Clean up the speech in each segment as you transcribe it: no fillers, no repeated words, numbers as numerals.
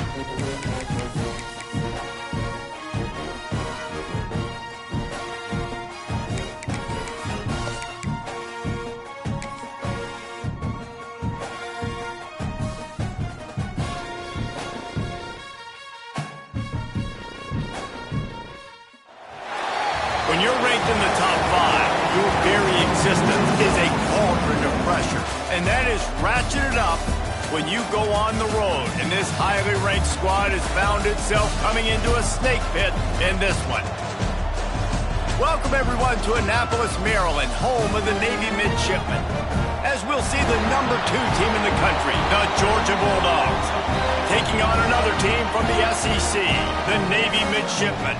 When you're ranked in the top 5, your very existence is a cauldron of pressure. And that is ratcheted up when you go on the road. And this highly ranked squad has found itself coming into a snake pit in this one. Welcome, everyone, to Annapolis, Maryland, home of the Navy Midshipmen. As we'll see the number 2 team in the country, the Georgia Bulldogs, taking on another team from the SEC, the Navy Midshipmen.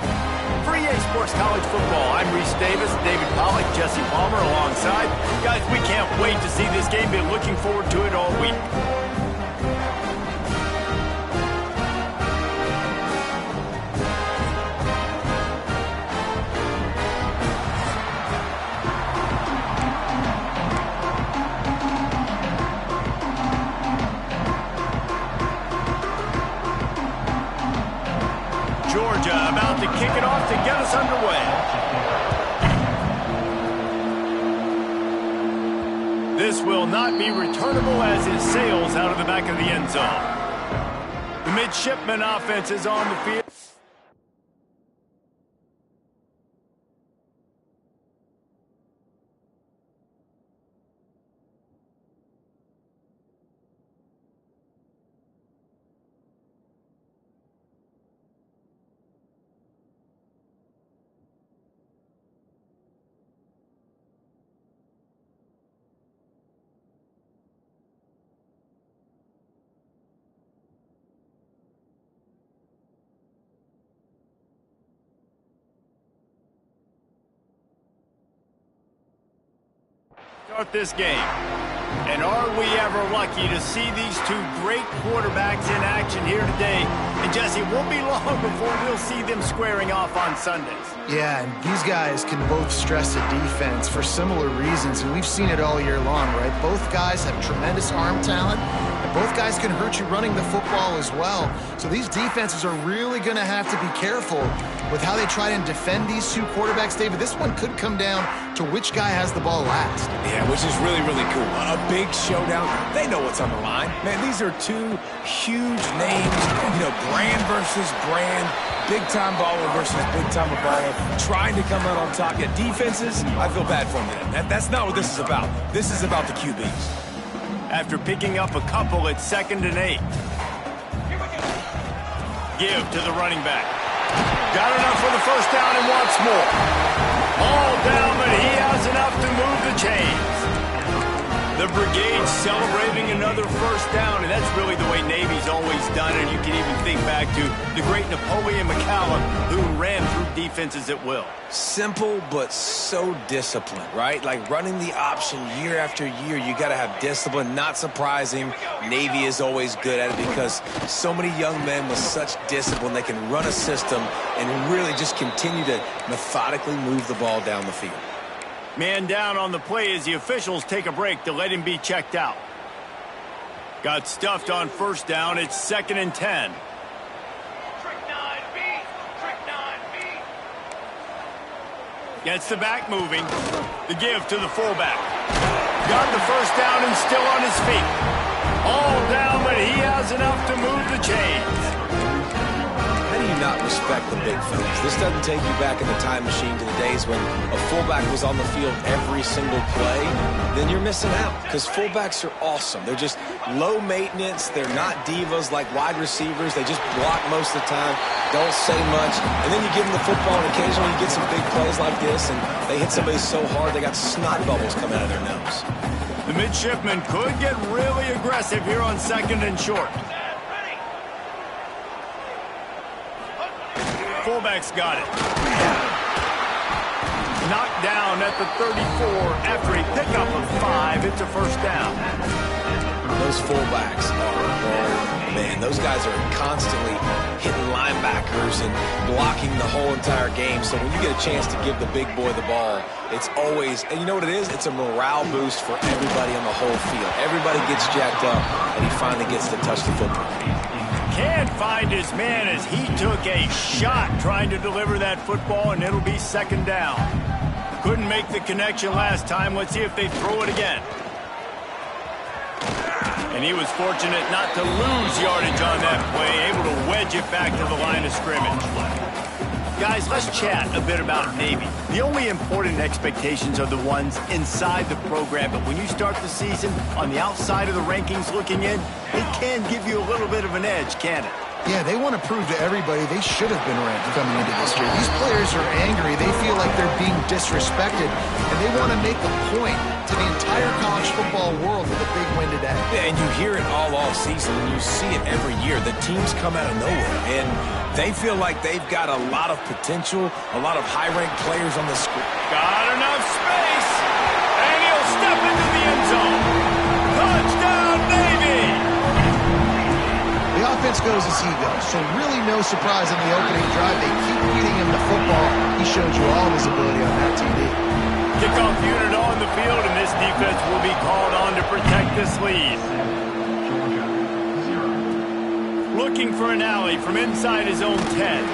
For EA Sports College Football, I'm Reese Davis, David Pollack, Jesse Palmer alongside. Guys, we can't wait to see this game. Been looking forward to it all week. Georgia about to kick it off to get us underway. This will not be returnable as it sails out of the back of the end zone. The Midshipmen offense is on the field. Start this game. And are we ever lucky to see these 2 great quarterbacks in action here today? And Jesse, it won't be long before we'll see them squaring off on Sundays. Yeah, and these guys can both stress a defense for similar reasons, and we've seen it all year long, right? Both guys have tremendous arm talent, and both guys can hurt you running the football as well. So these defenses are really going to have to be careful with how they try and defend these 2 quarterbacks, David. This one could come down to which guy has the ball last. Yeah, which is really, really cool. A big showdown. They know what's on the line. Man, these are 2 huge names. You know, brand versus brand. Big-time baller versus big-time baller. Trying to come out on top. Yeah, defenses, I feel bad for them. That's not what this is about. This is about the QBs. After picking up a couple at 2nd and 8. Give to the running back. Got enough for the first down and wants more. All down, but he has enough to move the chains. The brigade celebrating another first down, and that's really the way Navy's always done it. You can even think back to the great Napoleon McCallum, who ran through defenses at will. Simple, but so disciplined, right? Like running the option year after year, you got to have discipline. Not surprising, Navy is always good at it because so many young men with such discipline, they can run a system and really just continue to methodically move the ball down the field. Man down on the play as the officials take a break to let him be checked out. Got stuffed on first down. It's 2nd and 10. Gets the back moving. The give to the fullback. Got the first down and still on his feet. All down, but he has enough to move the chains. How do you not respect the big fellas? This doesn't take you back in the time machine to the days when a fullback was on the field every single play. Then you're missing out because fullbacks are awesome. They're just low maintenance. They're not divas like wide receivers. They just block most of the time, don't say much. And then you give them the football and occasionally you get some big plays like this and they hit somebody so hard they got snot bubbles coming out of their nose. The Midshipmen could get really aggressive here on 2nd and short. Fullback's got it. Knocked down at the 34 after a pickup of 5. It's a first down. Those fullbacks are, man, those guys are constantly hitting linebackers and blocking the whole entire game. So when you get a chance to give the big boy the ball, it's always, and you know what it is? It's a morale boost for everybody on the whole field. Everybody gets jacked up, and he finally gets to touch the football. can't find his man as he took a shot trying to deliver that football, and it'll be second down. Couldn't make the connection last time. Let's see if they throw it again. And he was fortunate not to lose yardage on that play, able to wedge it back to the line of scrimmage. Guys, let's chat a bit about Navy. The only important expectations are the ones inside the program, but when you start the season on the outside of the rankings looking in, it can give you a little bit of an edge, can't it? Yeah, they want to prove to everybody they should have been ranked coming into this year. These players are angry. They feel like they're being disrespected, and they want to make a point to the entire college football world with a big win today. Yeah, and you hear it all season, and you see it every year. The teams come out of nowhere, and they feel like they've got a lot of potential, a lot of high-ranked players on the screen. Got enough space, and he'll step into the end zone. Touchdown, Navy! The offense goes as he goes, so really no surprise on the opening drive. They keep feeding him the football. He showed you all of his ability on that TD. Kickoff unit on the field, and this defense will be called on to protect this lead. Looking for an alley from inside his own 10.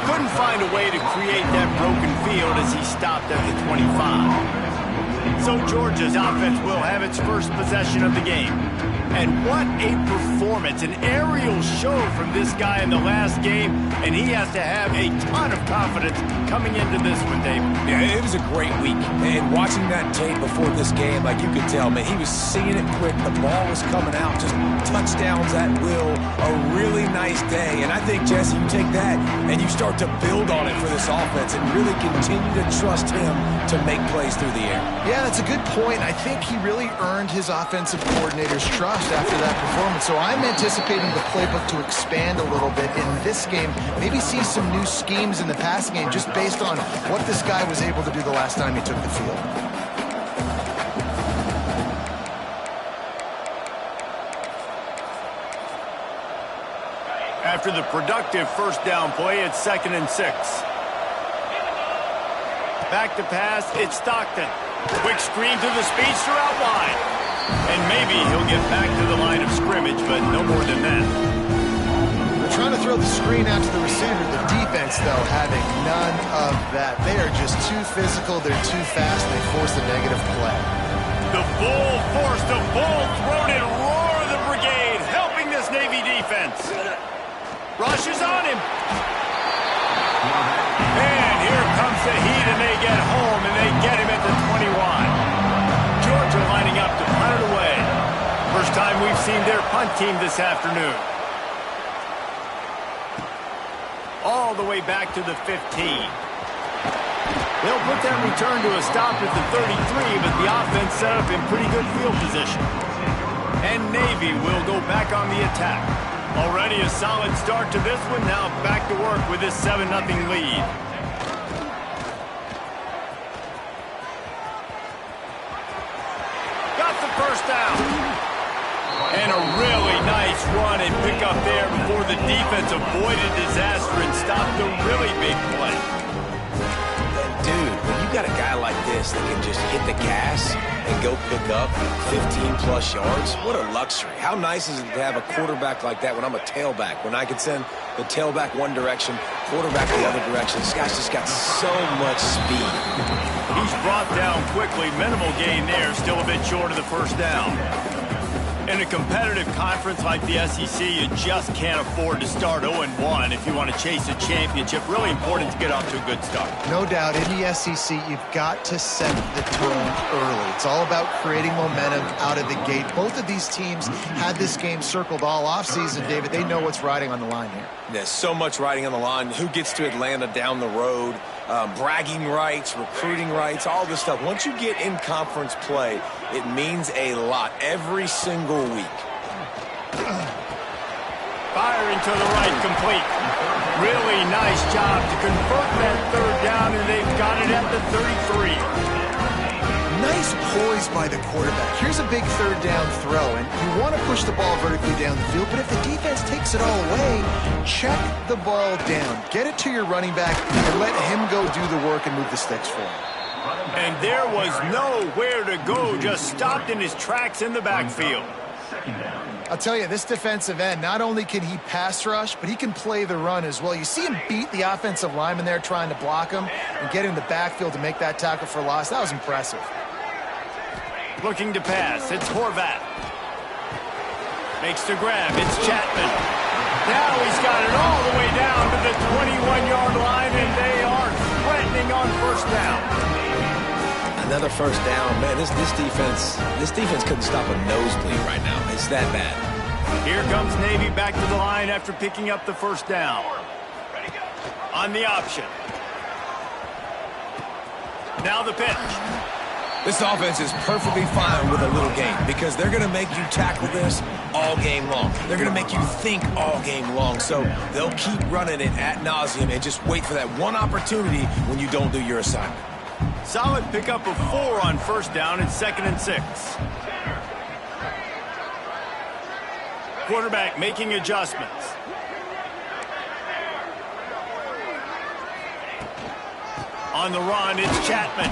Couldn't find a way to create that broken field as he stopped at the 25. So Georgia's offense will have its first possession of the game. And what a performance, an aerial show from this guy in the last game, and he has to have a ton of confidence coming into this one, David. Yeah, it was a great week, and watching that tape before this game, like you could tell, man, he was seeing it quick, the ball was coming out, just touchdowns at will, a really nice day, and I think, Jesse, you take that and you start to build on it for this offense and really continue to trust him to make plays through the air. Yeah, that's a good point. I think he really earned his offensive coordinator's trust after that performance. So I'm anticipating the playbook to expand a little bit in this game. Maybe see some new schemes in the passing game just based on what this guy was able to do the last time he took the field. After the productive first down play, it's 2nd and 6. Back to pass, it's Stockton. Quick screen to the speedster out wide. And maybe he'll get back to the line of scrimmage, but no more than that. They're trying to throw the screen out to the receiver. The defense, though, having none of that. They are just too physical. They're too fast. They force a negative play. The bull forced a full-throated roar of the brigade, helping this Navy defense. Rush is on him. And here comes the heat, and they get home, and they get him at the 21. Georgia lining up to punt it away. First time we've seen their punt team this afternoon. All the way back to the 15. They'll put that return to a stop at the 33, but the offense set up in pretty good field position. And Navy will go back on the attack. Already a solid start to this one. Now back to work with this 7-0 lead. First down. And a really nice run and pick up there before the defense avoided disaster and stopped the really big play. Dude, when you got a guy like this that can just hit the gas and go pick up 15-plus yards, what a luxury. How nice is it to have a quarterback like that when I'm a tailback, when I can send the tailback one direction, quarterback the other direction. This guy's just got so much speed. He's brought down quickly. Minimal gain there. Still a bit short of the first down. In a competitive conference like the SEC, you just can't afford to start 0-1 if you want to chase a championship. Really important to get off to a good start. No doubt, in the SEC, you've got to set the tone early. It's all about creating momentum out of the gate. Both of these teams had this game circled all offseason, David. They know what's riding on the line here. There's so much riding on the line. Who gets to Atlanta down the road? Bragging rights, recruiting rights, all this stuff. Once you get in conference play, it means a lot every single week. Firing to the right, complete. Really nice job to convert that third down, and they've got it at the 33. Nice poise by the quarterback. Here's a big third down throw, and you want to push the ball vertically down the field, but if the defense takes it all away, check the ball down. Get it to your running back and let him go do the work and move the sticks for him. And there was nowhere to go, just stopped in his tracks in the backfield. I'll tell you, this defensive end, not only can he pass rush, but he can play the run as well. You see him beat the offensive lineman there trying to block him and get in the backfield to make that tackle for loss. That was impressive. Looking to pass. It's Horvath. Makes the grab. It's Chapman. Now he's got it all the way down to the 21-yard line, and they are threatening on first down. Another first down. Man, this defense couldn't stop a nosebleed right now. It's that bad. Here comes Navy back to the line after picking up the first down. On the option. Now the pitch. This offense is perfectly fine with a little game because they're going to make you tackle this all game long. They're going to make you think all game long. So they'll keep running it ad nauseum and just wait for that one opportunity when you don't do your assignment. Solid pickup of 4 on first down. It's 2nd and 6. Quarterback making adjustments. On the run, it's Chapman.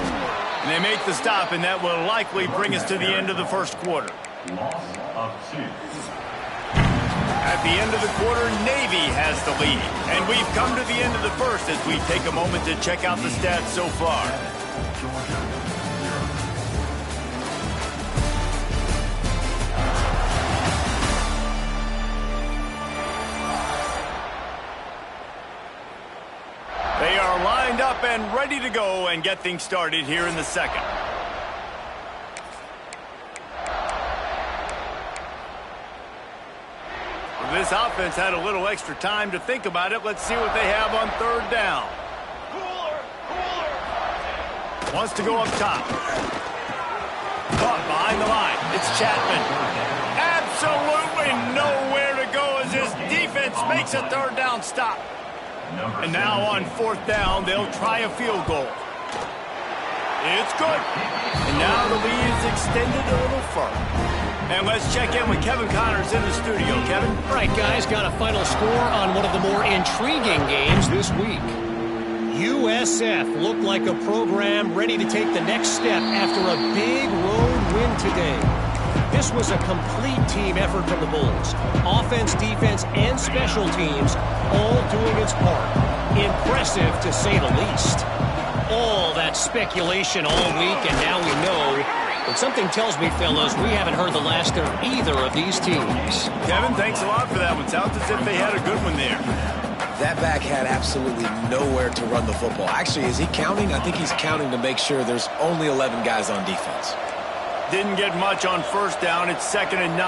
And they make the stop, and that will likely bring us to the end of the first quarter. At the end of the quarter, Navy has the lead. And we've come to the end of the first as we take a moment to check out the stats so far. They are lined up and ready to go and get things started here in the second. This offense had a little extra time to think about it. Let's see what they have on third down. Wants to go up top. Caught behind the line. It's Chapman. Absolutely nowhere to go as his defense makes a third down stop. And now on fourth down, they'll try a field goal. It's good. And now the lead is extended a little further. And let's check in with Kevin Connors in the studio. Kevin? All right, guys, got a final score on one of the more intriguing games this week. USF looked like a program ready to take the next step after a big road win today. This was a complete team effort from the Bulls. Offense, defense, and special teams all doing its part. Impressive, to say the least. All that speculation all week, and now we know. But something tells me, fellas, we haven't heard the last of either of these teams. Kevin, thanks a lot for that one. Sounds as if they had a good one there. That back had absolutely nowhere to run the football. Actually, is he counting? I think he's counting to make sure there's only 11 guys on defense. Didn't get much on first down. It's 2nd and 9.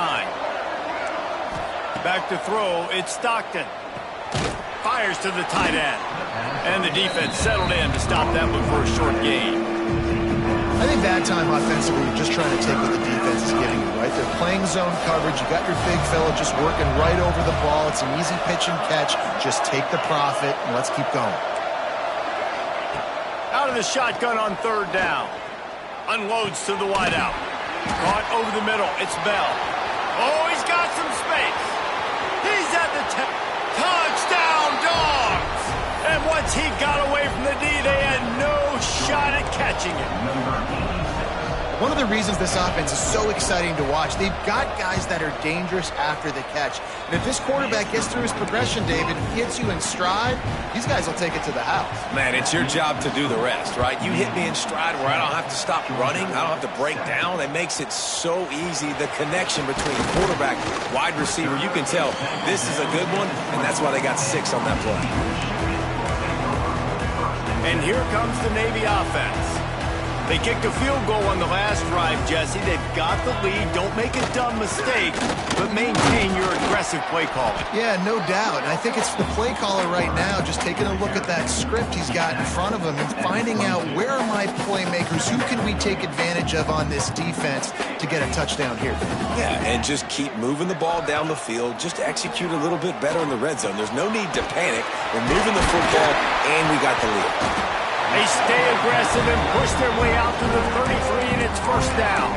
Back to throw. It's Stockton. Fires to the tight end. And the defense settled in to stop that one for a short gain. I think that time offensively, you're just trying to take what the defense is giving you, right? They're playing zone coverage. You got your big fella just working right over the ball. It's an easy pitch and catch. Just take the profit, and let's keep going. Out of the shotgun on third down. Unloads to the wideout. Caught over the middle. It's Bell. Oh, he's got some space. He's at the touchdown, Dogs! And once he got away from the D, they had no shot at catching him. One of the reasons this offense is so exciting to watch, they've got guys that are dangerous after the catch. And if this quarterback gets through his progression, David, hits you in stride, these guys will take it to the house. Man, it's your job to do the rest, right? You hit me in stride where I don't have to stop running. I don't have to break down. It makes it so easy. The connection between quarterback, wide receiver, you can tell this is a good one, and that's why they got 6 on that play. And here comes the Navy offense. They kicked a field goal on the last drive, Jesse. They've got the lead. Don't make a dumb mistake, but maintain your aggressive play calling. Yeah, no doubt. And I think it's the play caller right now just taking a look at that script he's got in front of him and finding out where are my playmakers, who can we take advantage of on this defense to get a touchdown here. Yeah, and just keep moving the ball down the field. Just execute a little bit better in the red zone. There's no need to panic. We're moving the football, and we got the lead. They stay aggressive and push their way out to the 33, and it's first down.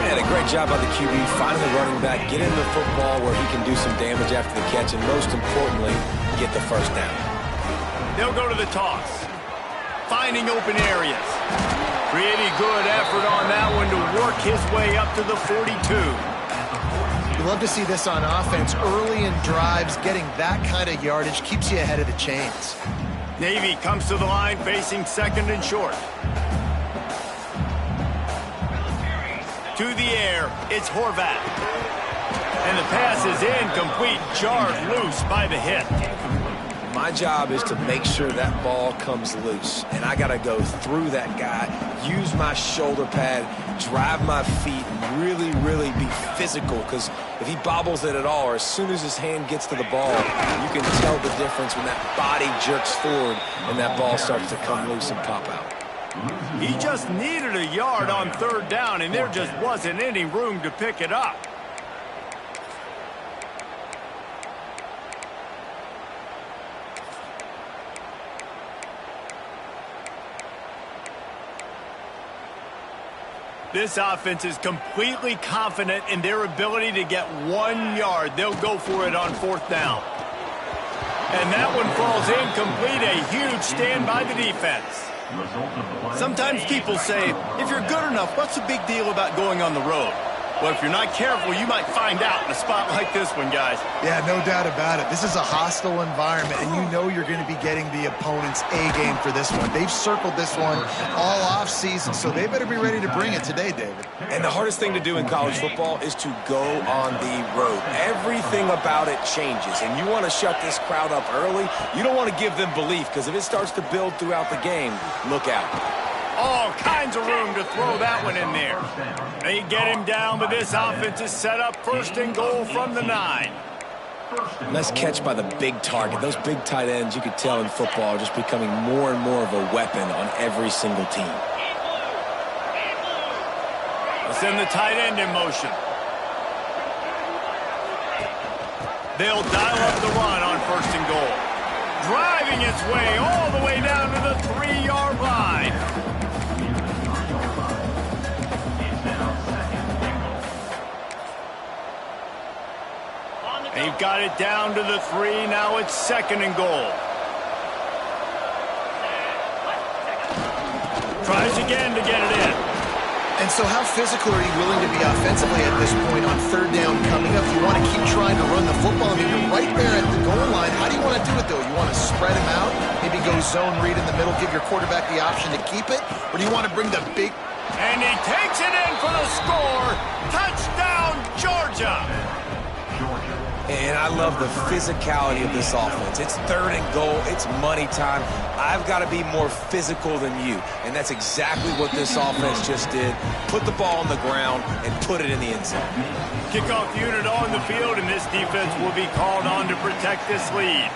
Man, a great job by the QB, finding the running back, get in the football where he can do some damage after the catch, and most importantly, get the first down. They'll go to the toss. Finding open areas. Pretty good effort on that one to work his way up to the 42. You love to see this on offense. Early in drives, getting that kind of yardage keeps you ahead of the chains. Navy comes to the line facing second and short. To the air, it's Horvat. And the pass is incomplete, jarred loose by the hit. My job is to make sure that ball comes loose. And I got to go through that guy, use my shoulder pad, drive my feet, and really, really be physical. Because if he bobbles it at all, or as soon as his hand gets to the ball, you can tell the difference when that body jerks forward and that ball starts to come loose and pop out. He just needed a yard on third down, and there just wasn't any room to pick it up. This offense is completely confident in their ability to get 1 yard. They'll go for it on fourth down. And that one falls incomplete. A huge stand by the defense. Sometimes people say, if you're good enough, what's the big deal about going on the road? Well, if you're not careful, you might find out in a spot like this one, guys. Yeah, no doubt about it. This is a hostile environment, and you know you're going to be getting the opponent's A-game for this one. They've circled this one all off-season, so they better be ready to bring it today, David. And the hardest thing to do in college football is to go on the road. Everything about it changes, and you want to shut this crowd up early. You don't want to give them belief, because if it starts to build throughout the game, look out. All kinds of room to throw that one in there. They get him down, but this offense is set up first and goal from the 9. Nice catch by the big target. Those big tight ends, you could tell in football, are just becoming more and more of a weapon on every single team. Let's send the tight end in motion. They'll dial up the run on first and goal. Driving its way all the way down to the 3-yard line. They've got it down to the 3. Now it's second and goal. Tries again to get it in. And so how physical are you willing to be offensively at this point on third down coming up? You want to keep trying to run the football. I mean, you're right there at the goal line. How do you want to do it, though? You want to spread him out, maybe go zone read in the middle, give your quarterback the option to keep it? Or do you want to bring the big... And he takes it in for the score. Touchdown, Georgia. And I love the physicality of this offense. It's third and goal. It's money time. I've got to be more physical than you. And that's exactly what this offense just did. Put the ball on the ground and put it in the end zone. Kickoff unit on the field, and this defense will be called on to protect this lead.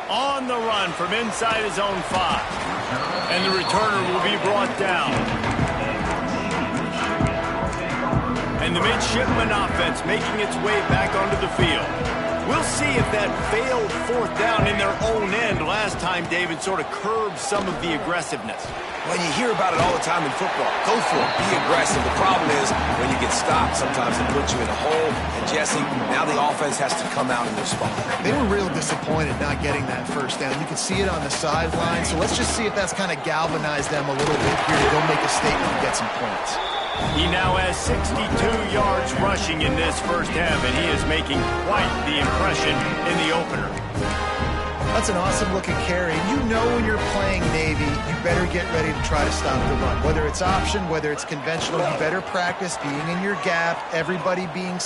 On the run from inside his own 5. And the returner will be brought down. And the midshipman offense making its way back onto the field. We'll see if that failed fourth down in their own end last time, David, sort of curbed some of the aggressiveness. Well, you hear about it all the time in football. Go for it. Be aggressive. The problem is when you get stopped, sometimes it puts you in a hole. And, Jesse, now the offense has to come out and respond. They were real disappointed not getting that first down. You could see it on the sideline. So let's just see if that's kind of galvanized them a little bit here to go make a statement and get some points. He now has 62 yards rushing in this first half, and he is making quite the impression in the opener. That's an awesome-looking carry. You know when you're playing Navy, you better get ready to try to stop the run. Whether it's option, whether it's conventional, you better practice being in your gap, everybody being...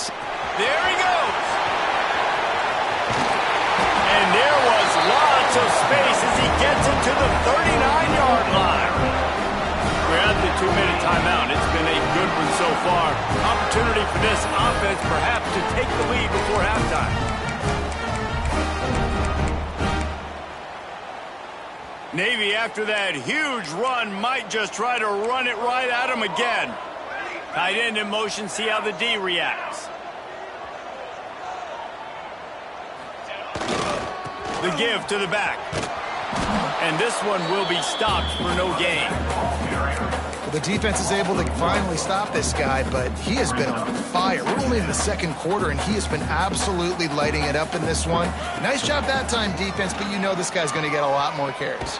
There he goes! And there was lots of space as he gets into the 39-yard line. We're at the 2-minute timeout. It's been a good one so far. Opportunity for this offense perhaps to take the lead before halftime. Navy, after that huge run, might just try to run it right at him again. Tight end in motion, see how the D reacts. The give to the back. And this one will be stopped for no gain. The defense is able to finally stop this guy, but he has been on fire. We're only in the second quarter, and he has been absolutely lighting it up in this one. Nice job that time, defense, but you know this guy's going to get a lot more carries.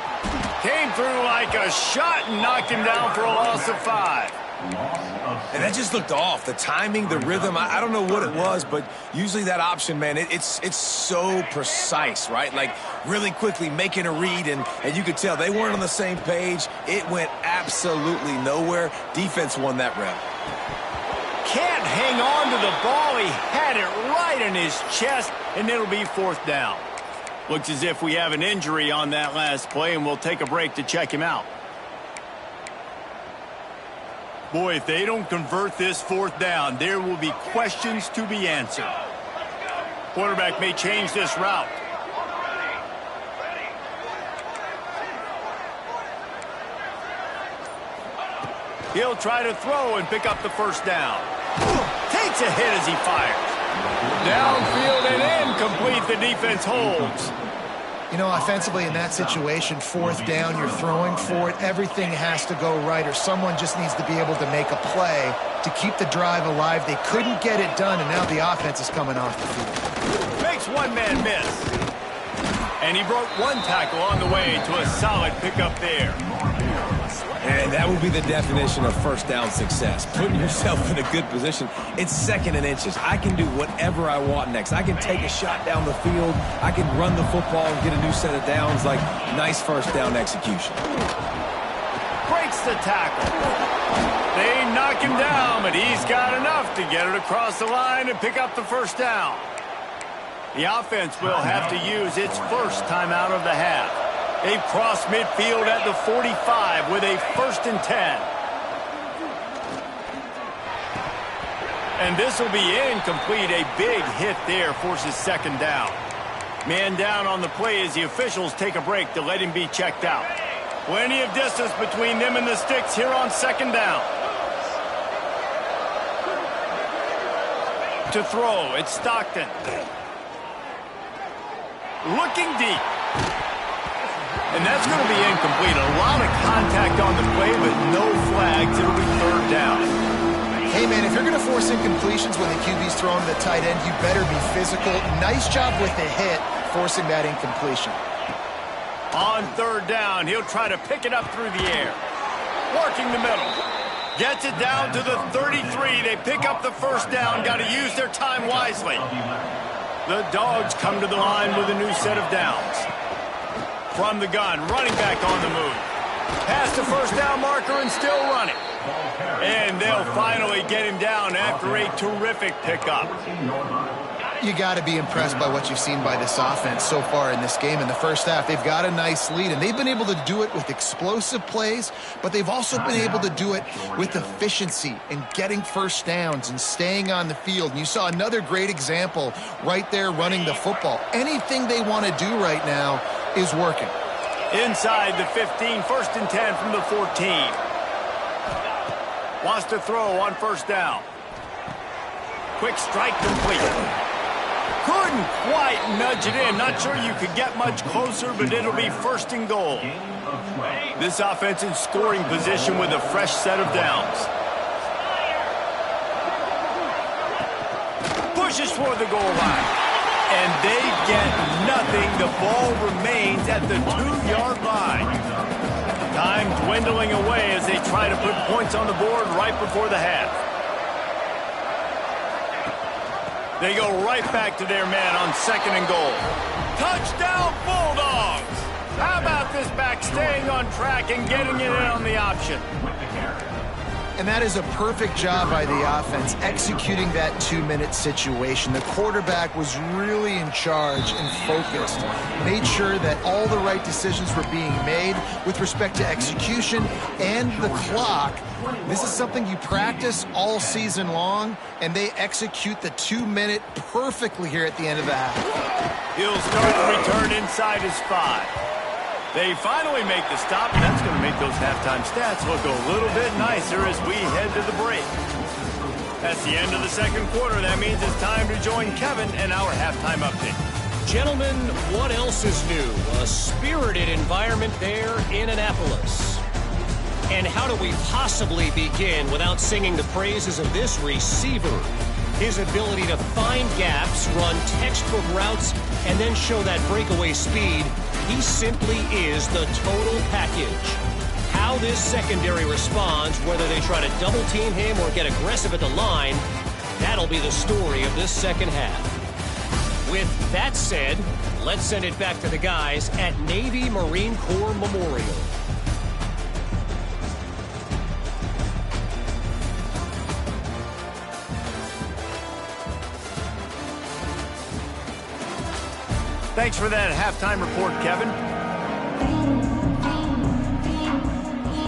Came through like a shot and knocked him down for a loss of 5. And that just looked off. The timing, the rhythm, I don't know what it was, but usually that option, man, it's so precise, right? Like really quickly making a read, and you could tell they weren't on the same page. It went absolutely nowhere. Defense won that rep. Can't hang on to the ball. He had it right in his chest, and it'll be 4th down. Looks as if we have an injury on that last play, and we'll take a break to check him out. Boy, if they don't convert this 4th down, there will be questions to be answered. Quarterback may change this route. He'll try to throw and pick up the 1st down. Takes a hit as he fires. Downfield and incomplete. The defense holds. You know, offensively in that situation, 4th down, you're throwing for it. Everything has to go right, or someone just needs to be able to make a play to keep the drive alive. They couldn't get it done, and now the offense is coming off the field. Makes one man miss. And he broke one tackle on the way to a solid pickup there. And that would be the definition of 1st down success. Putting yourself in a good position. It's 2nd and inches. I can do whatever I want next. I can take a shot down the field. I can run the football and get a new set of downs. Like, nice 1st down execution. Breaks the tackle. They knock him down, but he's got enough to get it across the line and pick up the 1st down. The offense will have to use its 1st timeout of the half. They've crossed midfield at the 45 with a 1st and 10. And this will be incomplete. A big hit there forces 2nd down. Man down on the play as the officials take a break to let him be checked out. Plenty of distance between them and the sticks here on 2nd down. To throw, it's Stockton. Looking deep. And that's going to be incomplete. A lot of contact on the play, but no flags. It'll be 3rd down. Hey, man, if you're going to force incompletions when the QB's throwing to the tight end, you better be physical. Nice job with the hit, forcing that incompletion. On 3rd down, he'll try to pick it up through the air. Working the middle. Gets it down to the 33. They pick up the 1st down. Got to use their time wisely. The Dogs come to the line with a new set of downs. From the gun, running back on the move. Past the 1st down marker and still running. And they'll finally get him down after a terrific pickup. You got to be impressed by what you've seen by this offense so far in this game. In the 1st half, they've got a nice lead, and they've been able to do it with explosive plays, but they've also been able to do it with efficiency and getting 1st downs and staying on the field. And you saw another great example right there running the football. Anything they want to do right now is working. Inside the 15, 1st and 10 from the 14. Wants to throw on 1st down. Quick strike complete. Couldn't quite nudge it in. Not sure you could get much closer, but it'll be 1st and goal. This offense in scoring position with a fresh set of downs. Pushes for the goal line. And they get nothing. The ball remains at the 2-yard line. Time dwindling away as they try to put points on the board right before the half. They go right back to their man on 2nd and goal. Touchdown, Bulldogs! How about this back staying on track and getting it in on the option? And that is a perfect job by the offense, executing that 2-minute situation. The quarterback was really in charge and focused, made sure that all the right decisions were being made with respect to execution and the clock. This is something you practice all season long, and they execute the 2-minute perfectly here at the end of the half. He'll start the return inside his 5. They finally make the stop, and that's going to make those halftime stats look a little bit nicer as we head to the break. That's the end of the 2nd quarter. That means it's time to join Kevin and our halftime update. Gentlemen, what else is new? A spirited environment there in Annapolis. And how do we possibly begin without singing the praises of this receiver? His ability to find gaps, run textbook routes, and then show that breakaway speed. He simply is the total package. How How this secondary responds, whether they try to double-team him or get aggressive at the line, that'll be the story of this second half. With that said, let's send it back to the guys at Navy Marine Corps Memorial. Thanks for that halftime report, Kevin.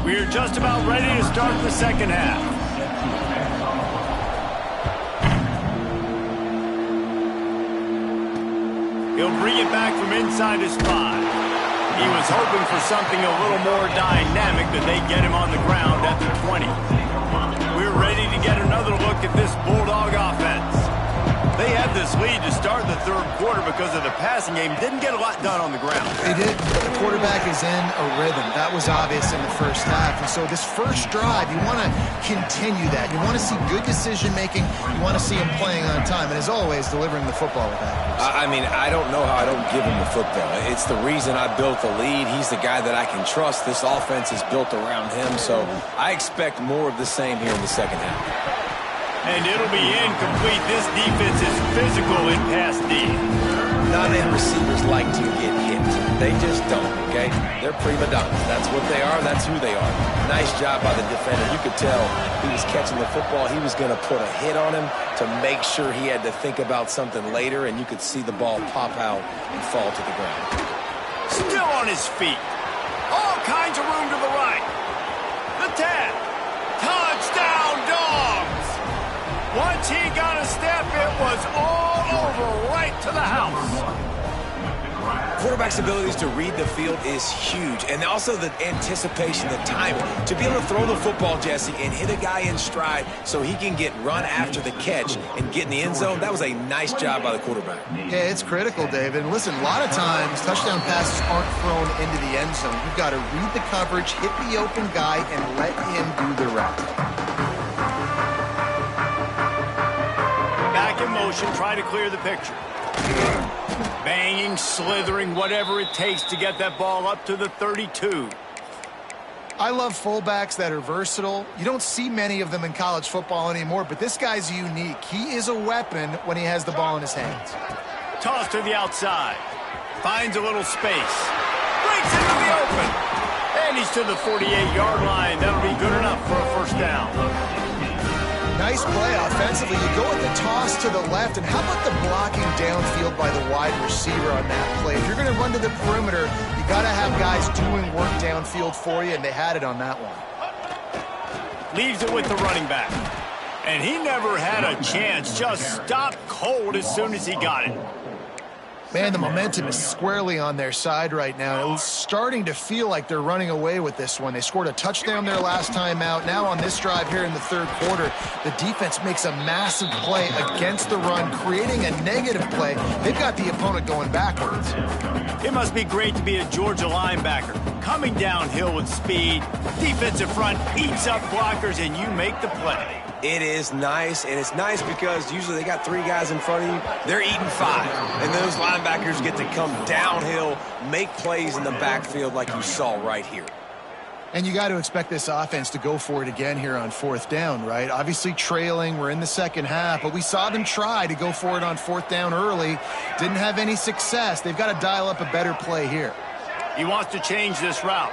We are just about ready to start the second half. He'll bring it back from inside his spot. He was hoping for something a little more dynamic, that they get him on the ground at the 20. We're ready to get another look at this Bulldog offense. They had this lead to start the third quarter because of the passing game. Didn't get a lot done on the ground. They did, but the quarterback is in a rhythm. That was obvious in the first half. And so this first drive, you want to continue that. You want to see good decision-making. You want to see him playing on time. And as always, delivering the football with that. I mean, I don't know how I don't give him the football. It's the reason I built the lead. He's the guy that I can trust. This offense is built around him. So I expect more of the same here in the second half. And it'll be incomplete. This defense is physical in pass D. Non-end receivers like to get hit. They just don't, okay? They're prima donnas. That's what they are. That's who they are. Nice job by the defender. You could tell he was catching the football. He was going to put a hit on him to make sure he had to think about something later, and you could see the ball pop out and fall to the ground. Still on his feet. All kinds of room to the right. The tap. Touchdown, Dogs! Once he got a step, it was all over, right to the house. Quarterback's abilities to read the field is huge, and also the anticipation, the timing. To be able to throw the football, Jesse, and hit a guy in stride so he can get run after the catch and get in the end zone, that was a nice job by the quarterback. Yeah, it's critical, David. And listen, a lot of times, touchdown passes aren't thrown into the end zone. You've got to read the coverage, hit the open guy, and let him do the rest. In motion, try to clear the picture. Banging, slithering, whatever it takes to get that ball up to the 32. I love fullbacks that are versatile. You don't see many of them in college football anymore, but this guy's unique. He is a weapon when he has the ball in his hands. Toss to the outside. Finds a little space. Breaks into the open. And he's to the 48-yard line. That'll be good enough for a first down. Nice play offensively. You go with the toss to the left, and how about the blocking downfield by the wide receiver on that play? If you're going to run to the perimeter, you got to have guys doing work downfield for you, and they had it on that one. Leaves it with the running back. And he never had a chance. Just stopped cold as soon as he got it. Man, the momentum is squarely on their side right now. It's starting to feel like they're running away with this one. They scored a touchdown their last time out. Now on this drive here in the third quarter, the defense makes a massive play against the run, creating a negative play. They've got the opponent going backwards. It must be great to be a Georgia linebacker. Coming downhill with speed, defensive front eats up blockers, and you make the play. It is nice, and it's nice because usually they got three guys in front of you. They're eating five, and those linebackers get to come downhill, make plays in the backfield like you saw right here. And you got to expect this offense to go for it again here on fourth down, right? Obviously trailing, we're in the second half, but we saw them try to go for it on fourth down early. Didn't have any success. They've got to dial up a better play here. He wants to change this route.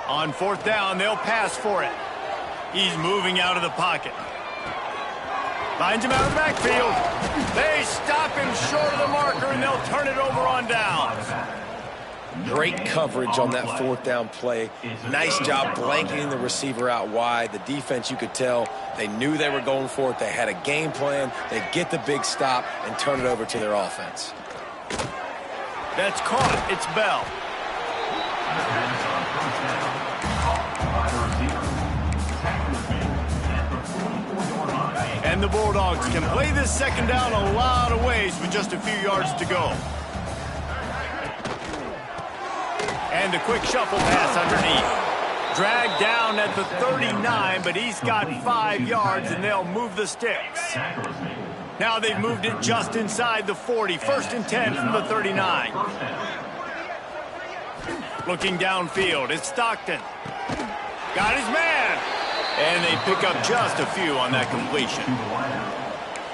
On fourth down, they'll pass for it. He's moving out of the pocket. Finds him out of the backfield. They stop him short of the marker, and they'll turn it over on downs. Great coverage on that fourth down play. Nice job blanketing the receiver out wide. The defense, you could tell, they knew they were going for it. They had a game plan. They get the big stop and turn it over to their offense. That's caught. It's Bell. And the Bulldogs can play this second down a lot of ways with just a few yards to go. And a quick shuffle pass underneath. Dragged down at the 39, but he's got 5 yards, and they'll move the sticks. Now they've moved it just inside the 40. 1st and 10 from the 39. Looking downfield, it's Stockton. Got his man. And they pick up just a few on that completion.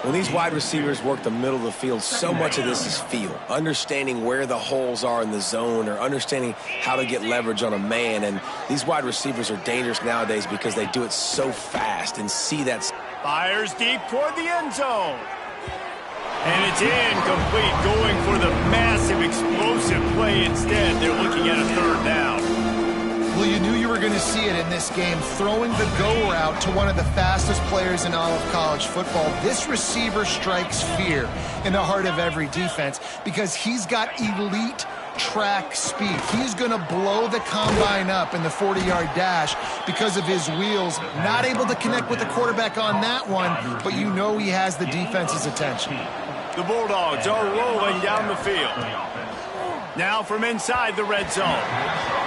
When these wide receivers work the middle of the field, so much of this is feel. Understanding where the holes are in the zone or understanding how to get leverage on a man. And these wide receivers are dangerous nowadays because they do it so fast and see that. Fires deep toward the end zone. And it's incomplete, going for the massive explosive play instead. They're looking at a third down. Well, you knew you were going to see it in this game, throwing the go route to one of the fastest players in all of college football. This receiver strikes fear in the heart of every defense because he's got elite track speed. He's going to blow the combine up in the 40-yard dash because of his wheels. Not able to connect with the quarterback on that one, but you know he has the defense's attention. The Bulldogs are rolling down the field. Now from inside the red zone.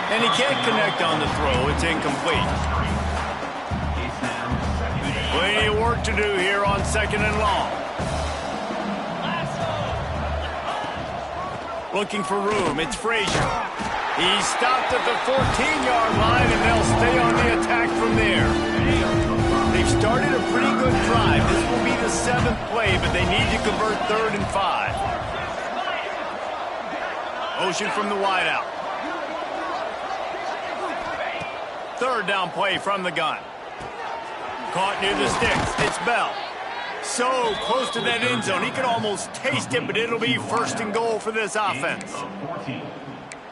And he can't connect on the throw. It's incomplete. Plenty of work to do here on 2nd and long. Looking for room. It's Frazier. He's stopped at the 14-yard line, and they'll stay on the attack from there. They've started a pretty good drive. This will be the 7th play, but they need to convert 3rd and 5. Motion from the wideout. 3rd down play from the gun. Caught near the sticks. It's Bell. So close to that end zone. He could almost taste it, but it'll be 1st and goal for this offense.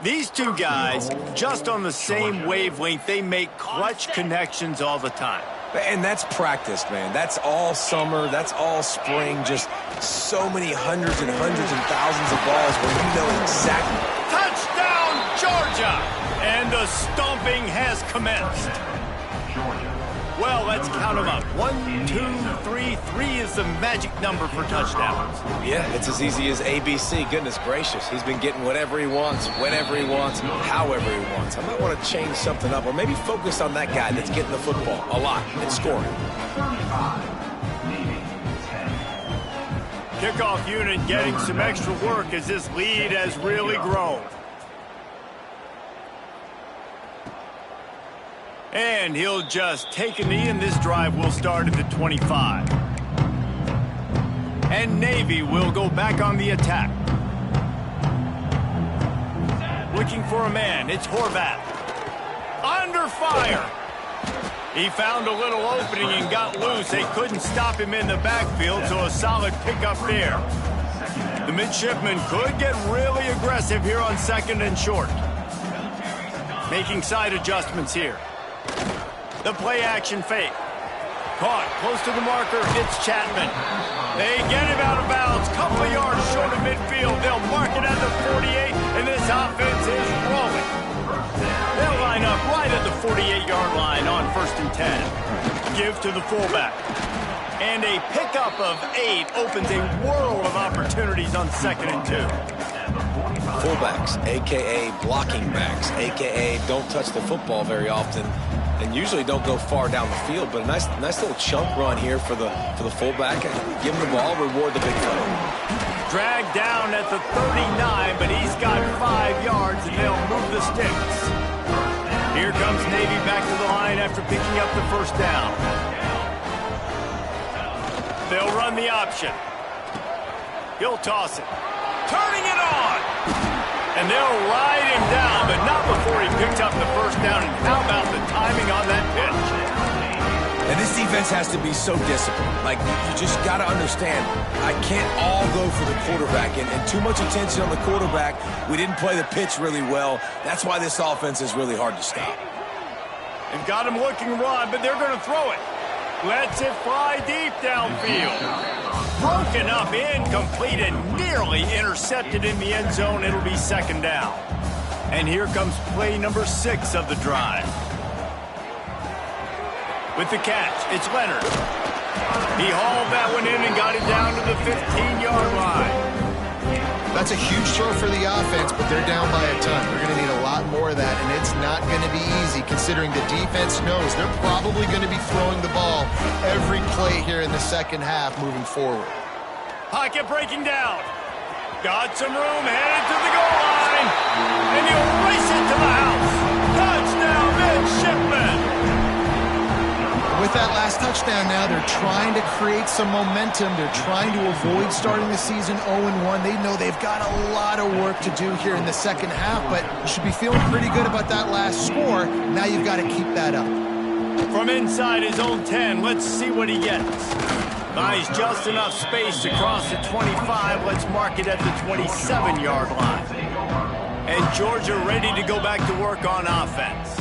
These two guys, just on the same wavelength, they make clutch connections all the time. And that's practice, man. That's all summer. That's all spring. Just so many hundreds and thousands of balls where you know exactly. Touchdown, Georgia! And the stomping has commenced. Well, let's count them up. 1, 2, 3. 3 is the magic number for touchdowns. Yeah, it's as easy as ABC. Goodness gracious. He's been getting whatever he wants, whenever he wants, however he wants. I might want to change something up or maybe focus on that guy that's getting the football a lot and scoring. Kickoff unit getting some extra work as this lead has really grown. And he'll just take a knee, and this drive will start at the 25. And Navy will go back on the attack. Looking for a man. It's Horvath. Under fire. He found a little opening and got loose. They couldn't stop him in the backfield, so a solid pickup there. The midshipman could get really aggressive here on 2nd and short. Making side adjustments here. The play-action fake. Caught close to the marker. It's Chapman. They get him out of bounds. Couple of yards short of midfield. They'll mark it at the 48, and this offense is rolling. They'll line up right at the 48-yard line on 1st and 10. Give to the fullback. And a pickup of 8 opens a world of opportunities on 2nd and 2. Fullbacks, a.k.a. blocking backs, a.k.a. don't touch the football very often and usually don't go far down the field, but a nice little chunk run here for the fullback. Give him the ball, reward the big fella. Dragged down at the 39, but he's got 5 yards, and they'll move the sticks. Here comes Navy back to the line after picking up the 1st down. They'll run the option. He'll toss it. Turning it on! And they'll ride him down, but not before he picks up the 1st down. And how about the timing on that pitch? And this defense has to be so disciplined. Like, you just got to understand, I can't all go for the quarterback. And too much attention on the quarterback. We didn't play the pitch really well. That's why this offense is really hard to stop. They've got him looking run, but they're going to throw it. Lets it fly deep downfield. Broken up, incomplete, and nearly intercepted in the end zone. It'll be 2nd down. And here comes play number 6 of the drive. With the catch, it's Leonard. He hauled that one in and got it down to the 15-yard line. That's a huge throw for the offense, but they're down by a ton. They're going to need a lot more of that, and it's not going to be easy considering the defense knows they're probably going to be throwing the ball every play here in the 2nd half moving forward. Pocket breaking down. Got some room, headed to the goal line. line, and he'll race it to the house. Touchdown, Midshipman. With that last touchdown now, they're trying to create some momentum. They're trying to avoid starting the season 0-1. They know they've got a lot of work to do here in the second half, but you should be feeling pretty good about that last score. Now you've got to keep that up. From inside his own 10, let's see what he gets. Buys just enough space to cross the 25. Let's mark it at the 27-yard line. And Georgia ready to go back to work on offense.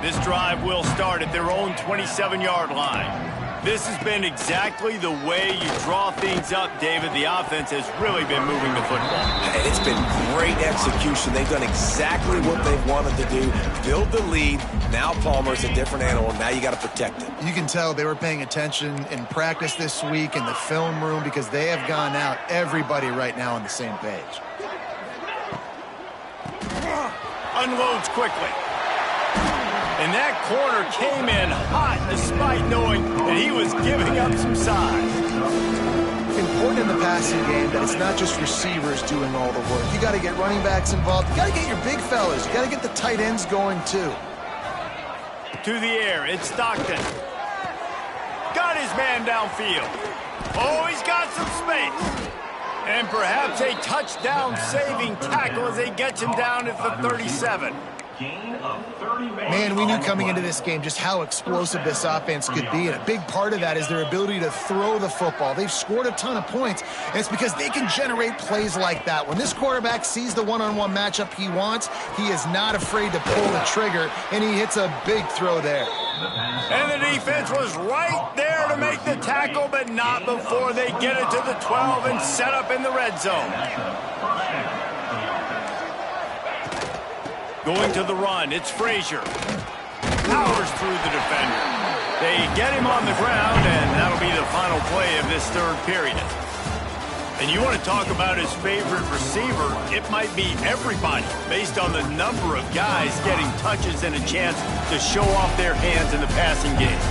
This drive will start at their own 27-yard line. This has been exactly the way you draw things up, David. The offense has really been moving the football. And it's been great execution. They've done exactly what they've wanted to do. Build the lead. Now Palmer's a different animal. Now you got to protect it. You can tell they were paying attention in practice this week in the film room because they have gone out, everybody right now on the same page. Unloads quickly. And that corner came in hot despite knowing that he was giving up some size. Important in the passing game that it's not just receivers doing all the work. You got to get running backs involved. You got to get your big fellas. You got to get the tight ends going too. To the air, it's Stockton. Got his man downfield. Oh, he's got some space. And perhaps a touchdown-saving tackle as they get him down at the 37. Man, we knew coming into this game just how explosive this offense could be, and a big part of that is their ability to throw the football. They've scored a ton of points, and it's because they can generate plays like that. When this quarterback sees the one-on-one matchup he wants, he is not afraid to pull the trigger, and he hits a big throw there. And the defense was right there to make the tackle, but not before they get it to the 12 and set up in the red zone. Going to the run, it's Frazier. Powers through the defender. They get him on the ground, and that'll be the final play of this third period. And you want to talk about his favorite receiver, it might be everybody, based on the number of guys getting touches and a chance to show off their hands in the passing game.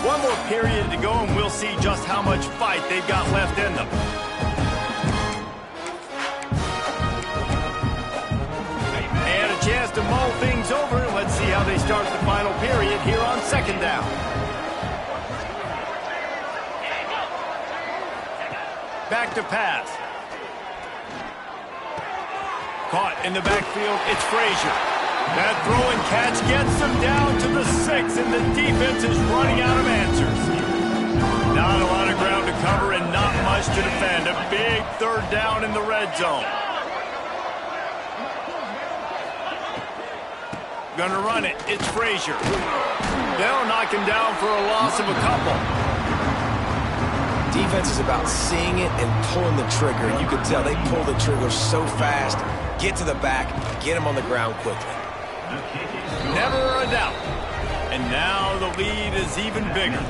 One more period to go, and we'll see just how much fight they've got left in them. Chance to mull things over. Let's see how they start the final period here on second down. Back to pass. Caught in the backfield, it's Frazier. That throw and catch gets them down to the 6, and the defense is running out of answers. Not a lot of ground to cover and not much to defend. A big third down in the red zone. Gonna run it. It's Frazier. They'll knock him down for a loss of a couple. Defense is about seeing it and pulling the trigger. You can tell they pull the trigger so fast, get to the back, get him on the ground quickly. Never a doubt. And now the lead is even bigger.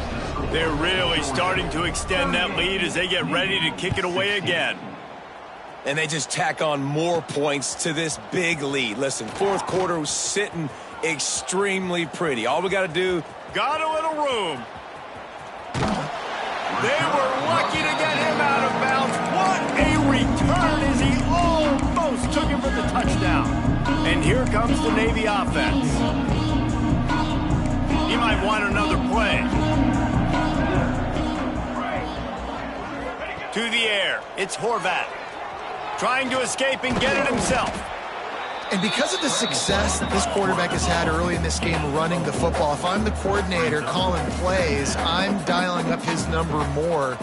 They're really starting to extend that lead as they get ready to kick it away again. And they just tack on more points to this big lead. Listen, fourth quarter was sitting extremely pretty. All we got to do... Got a little room. They were lucky to get him out of bounds. What a return as he almost took him for the touchdown. And here comes the Navy offense. He might want another play. To the air, it's Horvat. Trying to escape and get it himself. And because of the success that this quarterback has had early in this game running the football, if I'm the coordinator calling plays, I'm dialing up his number more.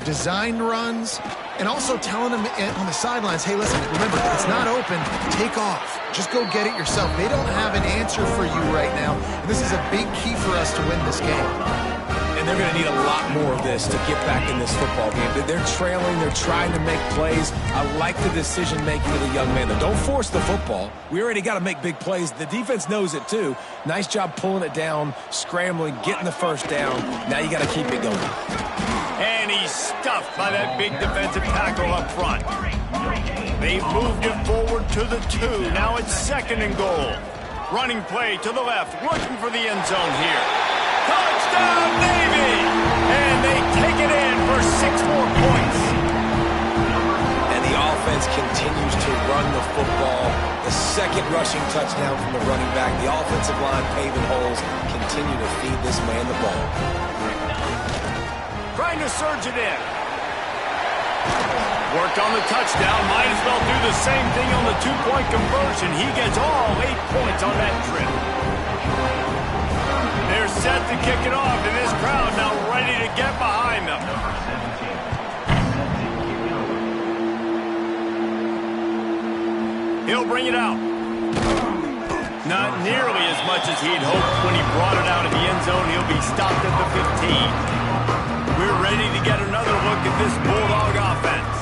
Designed runs, and also telling him on the sidelines, hey, listen, remember, it's not open, take off. Just go get it yourself. They don't have an answer for you right now, and this is a big key for us to win this game. And they're going to need a lot more of this to get back in this football game. They're trailing. They're trying to make plays. I like the decision-making of the young man. Don't force the football. We already got to make big plays. The defense knows it, too. Nice job pulling it down, scrambling, getting the first down. Now you got to keep it going. And he's stuffed by that big defensive tackle up front. They've moved him forward to the 2. Now it's second and goal. Running play to the left, looking for the end zone here. Touchdown, Navy! And they take it in for 6 more points. And the the football, the second rushing touchdown from the running back, the offensive line paving holes, continue to feed this man the ball. Trying to surge it in. Worked on the touchdown. Might as well do the same thing on the two-point conversion. He gets all 8 points on that trip. They're set to kick it off, and this crowd now ready to get behind them. He'll bring it out. Not nearly as much as he'd hoped when he brought it out of the end zone. He'll be stopped at the 15. We're ready to get another look at this Bulldog offense.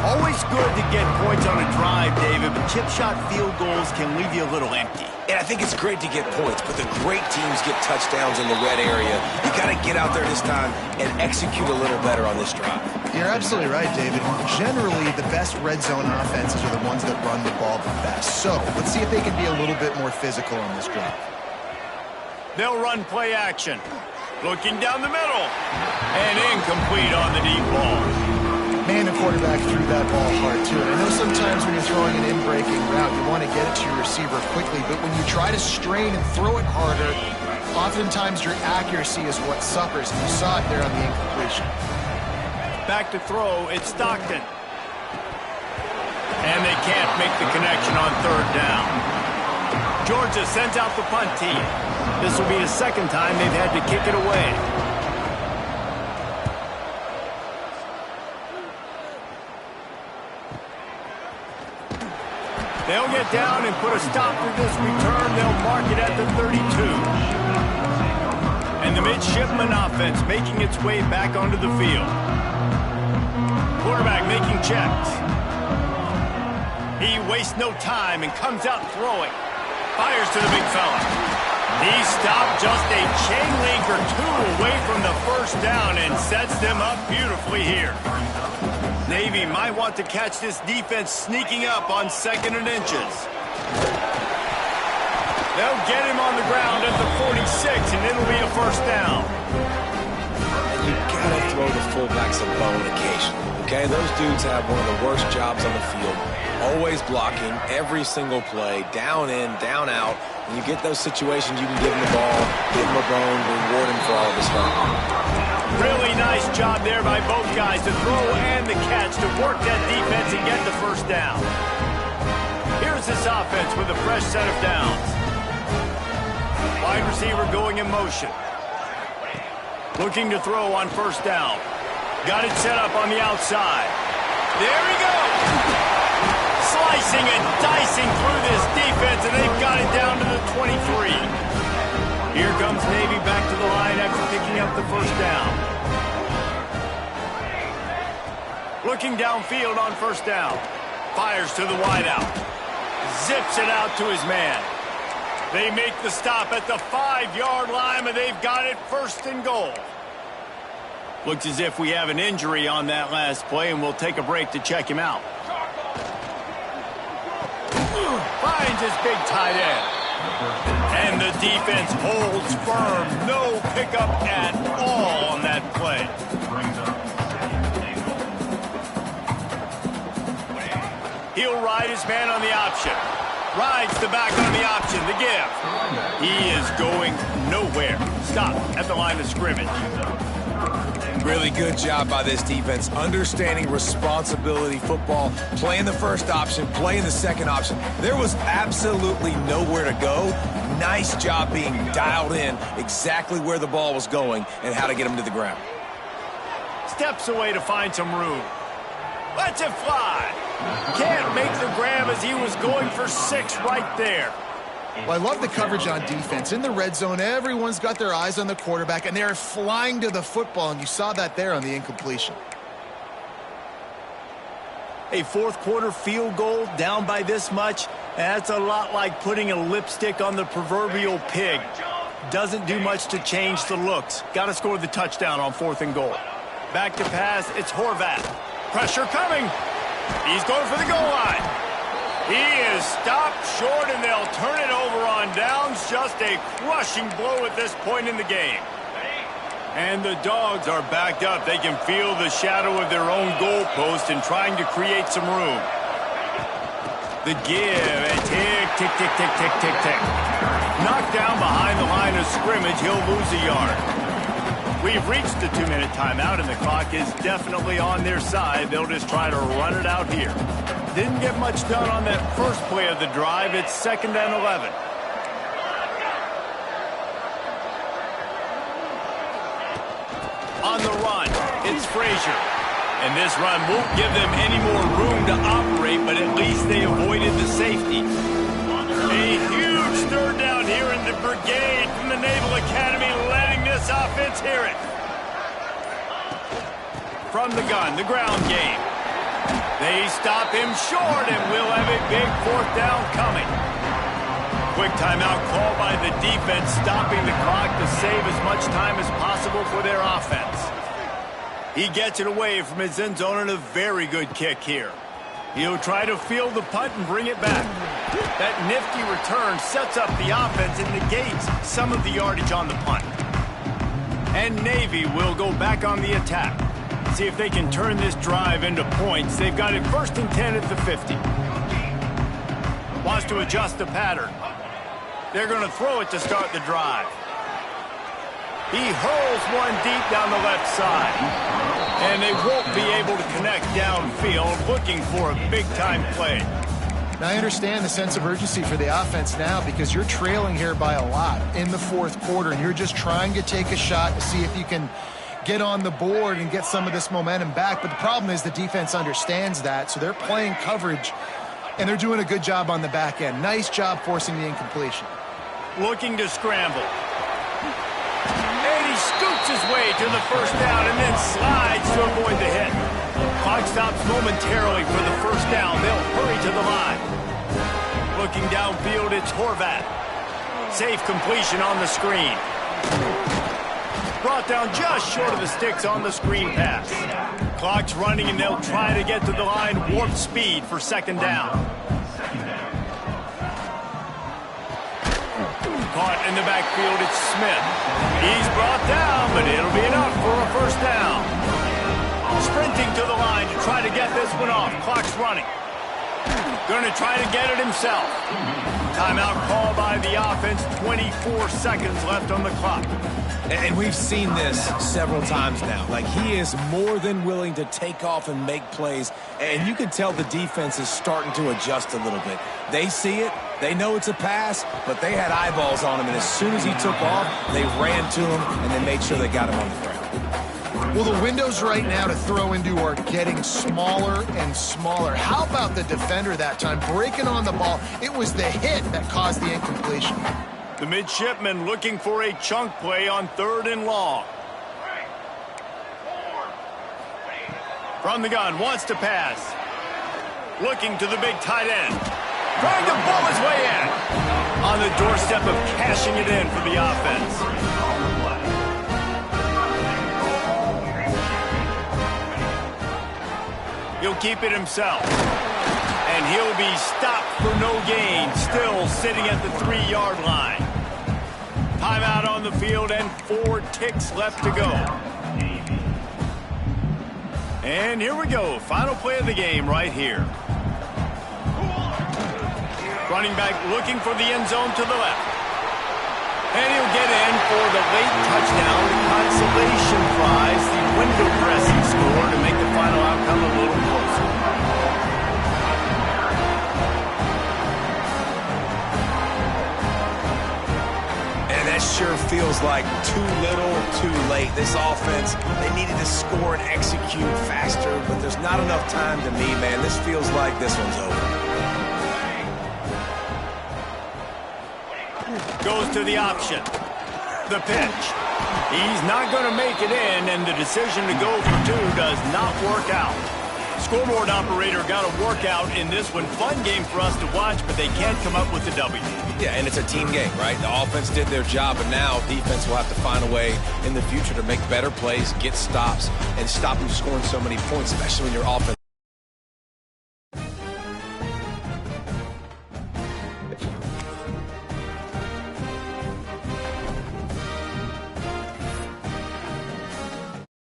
Always good to get points on a drive, David, but chip shot field goals can leave you a little empty. And I think it's great to get points, but the great teams get touchdowns in the red area. You got to get out there this time and execute a little better on this drive. You're absolutely right, David. Generally, the best red zone offenses are the ones that run the ball the best. So let's see if they can be a little bit more physical on this drive. They'll run play action. Looking down the middle. And incomplete on the deep ball. Man, the quarterback threw that ball hard, too. And I know sometimes when you're throwing an in-breaking route, you want to get it to your receiver quickly. But when you try to strain and throw it harder, oftentimes your accuracy is what suffers. And you saw it there on the incompletion. Back to throw, it's Stockton. And they can't make the connection on third down. Georgia sends out the punt team. This will be the second time they've had to kick it away. They'll get down and put a stop to this return. They'll mark it at the 32. And the midshipman offense making its way back onto the field. Quarterback making checks. He wastes no time and comes out throwing. Fires to the big fella. He stopped just a chain link or two away from the first down and sets them up beautifully here. Navy might want to catch this defense sneaking up on 2nd and inches. They'll get him on the ground at the 46, and it'll be a first down. And you gotta throw the fullbacks a bone occasionally, okay? Those dudes have one of the worst jobs on the field. Always blocking every single play, down in, down out. When you get those situations, you can give him the ball, give him a bone, reward him for all of his hurt. Really nice job there by both guys to throw and the catch to work that defense and get the first down. Here's this offense with a fresh set of downs. Wide receiver going in motion. Looking to throw on first down. Got it set up on the outside. There he goes. Slicing and dicing through this defense, and they've got it down to the 23. Here comes Navy back to the line after picking up the first down. Looking downfield on first down. Fires to the wideout. Zips it out to his man. They make the stop at the 5-yard line, and they've got it first and goal. Looks as if we have an injury on that last play, and we'll take a break to check him out. Finds his big tight end. And the defense holds firm. No pickup at all on that play. He'll ride his man on the option. Rides the back on the option. The give. He is going nowhere. Stop at the line of scrimmage. Really good job by this defense, understanding responsibility football, playing the first option, playing the second option. There was absolutely nowhere to go. Nice job being dialed in exactly where the ball was going and how to get him to the ground. Steps away to find some room. Lets it fly. Can't make the grab as he was going for 6 right there. Well, I love the coverage on defense. In the red zone, everyone's got their eyes on the quarterback, and they're flying to the football, and you saw that there on the incompletion. A fourth-quarter field goal down by this much, that's a lot like putting a lipstick on the proverbial pig. Doesn't do much to change the looks. Got to score the touchdown on 4th and goal. Back to pass, it's Horvath. Pressure coming. He's going for the goal line. He is stopped short, and they'll turn it over on downs. Just a crushing blow at this point in the game. And the Dogs are backed up. They can feel the shadow of their own goalpost and trying to create some room. The give, and tick, tick, tick, tick, tick, tick, tick. Knocked down behind the line of scrimmage, he'll lose a yard. We've reached the 2-minute timeout, and the clock is definitely on their side. They'll just try to run it out here. Didn't get much done on that first play of the drive. It's 2nd and 11. On the run, it's Frazier. And this run won't give them any more room to operate, but at least they avoided the safety. A huge third down here in the brigade from the Naval Academy, letting this offense hear it. From the gun, the ground game. They stop him short, and we'll have a big 4th down coming. Quick timeout call by the defense, stopping the clock to save as much time as possible for their offense. He gets it away from his end zone, and a very good kick here. He'll try to field the punt and bring it back. That nifty return sets up the offense and negates some of the yardage on the punt. And Navy will go back on the attack. See if they can turn this drive into points. They've got it 1st and 10 at the 50. Wants to adjust the pattern. They're going to throw it to start the drive. He hurls one deep down the left side. And they won't be able to connect downfield, looking for a big-time play. Now, I understand the sense of urgency for the offense now because you're trailing here by a lot in the 4th quarter, and you're just trying to take a shot to see if you can get on the board and get some of this momentum back. But the problem is the defense understands that, so they're playing coverage, and they're doing a good job on the back end. Nice job forcing the incompletion. Looking to scramble. And he scoots his way to the 1st down and then slides to avoid the hit. Clock stops momentarily for the 1st down. They'll hurry to the line. Looking downfield, it's Horvat. Safe completion on the screen. Brought down just short of the sticks on the screen pass. Clock's running, and they'll try to get to the line warp speed for 2nd down. Caught in the backfield, it's Smith. He's brought down, but it'll be enough for a 1st down. Sprinting to the line to try to get this one off. Clock's running. Going to try to get it himself. Timeout call by the offense. 24 seconds left on the clock. And we've seen this several times now. Like, he is more than willing to take off and make plays. And you can tell the defense is starting to adjust a little bit. They see it. They know it's a pass, but they had eyeballs on him. And as soon as he took off, they ran to him, and they made sure they got him on the ground. Well, the windows right now to throw into are getting smaller and smaller. How about the defender that time breaking on the ball? It was the hit that caused the incompletion. The midshipman looking for a chunk play on 3rd and long. From the gun, wants to pass. Looking to the big tight end. Trying to pull his way in. On the doorstep of cashing it in for the offense. He'll keep it himself. And he'll be stopped for no gain. Still sitting at the 3-yard line. Timeout on the field and 4 ticks left to go. And here we go. Final play of the game right here. Running back looking for the end zone to the left. And he'll get in for the late touchdown. The consolation prize, the window dressing score to make the final outcome a little closer. And that sure feels like too little, too late. This offense, they needed to score and execute faster, but there's not enough time to me, man. This feels like this one's over. Goes to the option. The pitch. He's not going to make it in, and the decision to go for 2 does not work out. Scoreboard operator got a workout in this one. Fun game for us to watch, but they can't come up with the W. Yeah, and it's a team game, right? The offense did their job, but now defense will have to find a way in the future to make better plays, get stops, and stop them scoring so many points, especially when your offense